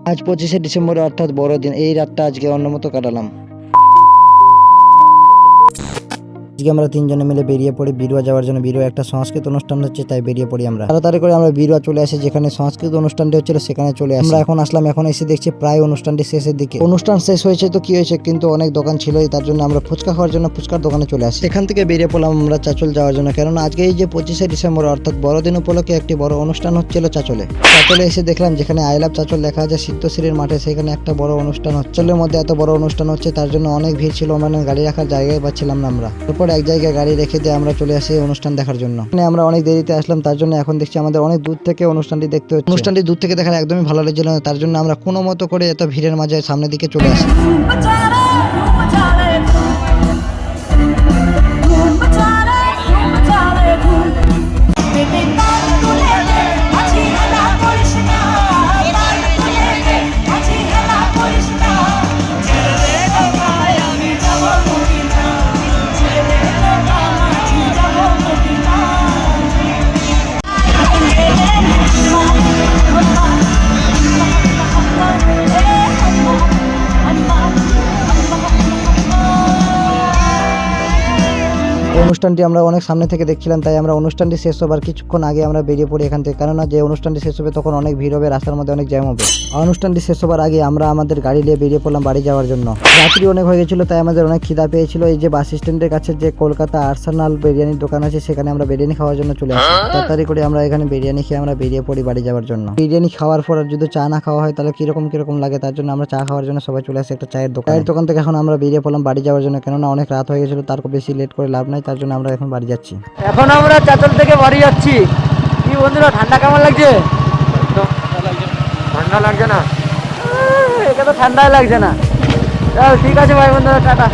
আজ 25শে ডিসেম্বর অর্থাৎ বড়দিন। এই রাতটা আজকে অন্যমতো কাটালাম। আজকে আমরা তিনজনে মিলে বেরিয়ে পড়ি বিরুয়া যাওয়ার জন্য। বিরুয়া একটা সংস্কৃত অনুষ্ঠান হচ্ছে, তাই বেরিয়ে পড়ি আমরা। তাড়াতাড়ি করে আমরা বিরুয়া চলে আসি, যেখানে সংস্কৃত অনুষ্ঠানটি হচ্ছিল সেখানে চলে আসি। আমরা এখন আসলাম, এখন এসে দেখছি প্রায় অনুষ্ঠানটি শেষের দিকে। অনুষ্ঠান শেষ হয়েছে তো কি হয়েছে, কিন্তু অনেক দোকান ছিলই, তার জন্য আমরা ফুচকা খাওয়ার জন্য ফুচকার দোকানে চলে আসি। এখান থেকে বেরিয়ে পড়লাম আমরা চাচল যাওয়ার জন্য, কেননা আজকে এই যে 25শে ডিসেম্বর অর্থাৎ বড়দিন উপলক্ষে একটি বড় অনুষ্ঠান হচ্ছিল চাচলে। চাচলে এসে দেখলাম যেখানে আই লাভ চাচল লেখা আছে সিদ্ধশ্রীর মাঠে, সেখানে একটা বড় অনুষ্ঠান হচ্ছে। চাচলের মধ্যে এত বড় অনুষ্ঠান হচ্ছে, তার জন্য অনেক ভিড় ছিল, মানে গাড়ি রাখার জায়গায় পাচ্ছিলাম না আমরা। তারপর এক জায়গায় গাড়ি রেখে দিয়ে আমরা চলে আসি অনুষ্ঠান দেখার জন্য। মানে আমরা অনেক দেরিতে আসলাম, তার জন্য এখন দেখছি আমাদের অনেক দূর থেকে অনুষ্ঠানটি দেখতে হচ্ছে। অনুষ্ঠানটি দূর থেকে দেখার একদমই ভালো লাগছিল না, তার জন্য আমরা কোনো মতো করে এত ভিড়ের মাঝে সামনের দিকে চলে আসি। অনুষ্ঠানটি আমরা অনেক সামনে থেকে দেখছিলাম, তাই আমরা অনুষ্ঠানটি শেষ হবার কিছুক্ষণ আগে আমরা বেরিয়ে পড়ি এখান থেকে, কেননা যে অনুষ্ঠানটি শেষ হবে তখন অনেক ভিড় হবে, রাস্তার মধ্যে অনেক জ্যাম হবে। অনুষ্ঠানটি শেষ হবার আগে আমরা আমাদের গাড়ি নিয়ে বেরিয়ে পড়লাম বাড়ি যাওয়ার জন্য। রাত্রি অনেক হয়ে গেছিল, তাই আমাদের অনেক খিদা পেয়েছিল। এই যে বাস স্ট্যান্ডের কাছে যে কলকাতা আর্সেনাল বিরিয়ানির দোকান আছে, সেখানে আমরা বিরিয়ানি খাওয়ার জন্য চলে আসি। তাড়াতাড়ি করে আমরা এখানে বিরিয়ানি খেয়ে আমরা বেরিয়ে পড়ি বাড়ি যাওয়ার জন্য। বিরিয়ানি খাওয়ার পর যদি চা না খাওয়া হয় তাহলে কিরকম লাগে, তার জন্য আমরা চা খাওয়ার জন্য সবাই চলে আসি একটা চায়ের দোকান। চায়ের দোকান থেকে এখন আমরা বেরিয়ে পড়লাম বাড়ি যাওয়ার জন্য, কেননা অনেক রাত হয়ে গেছিল, তার বেশি লেট করে লাভ নাই, তার জন্য আমরা এখন বাড়ি যাচ্ছি। এখন আমরা চাচল থেকে বাড়ি যাচ্ছি। কি বন্ধুরা, ঠান্ডা কেমন লাগছে? ঠান্ডা লাগছে না, এখানে তো ঠান্ডাই লাগছে না। ঠিক আছে ভাই বন্ধুরা, টাটা।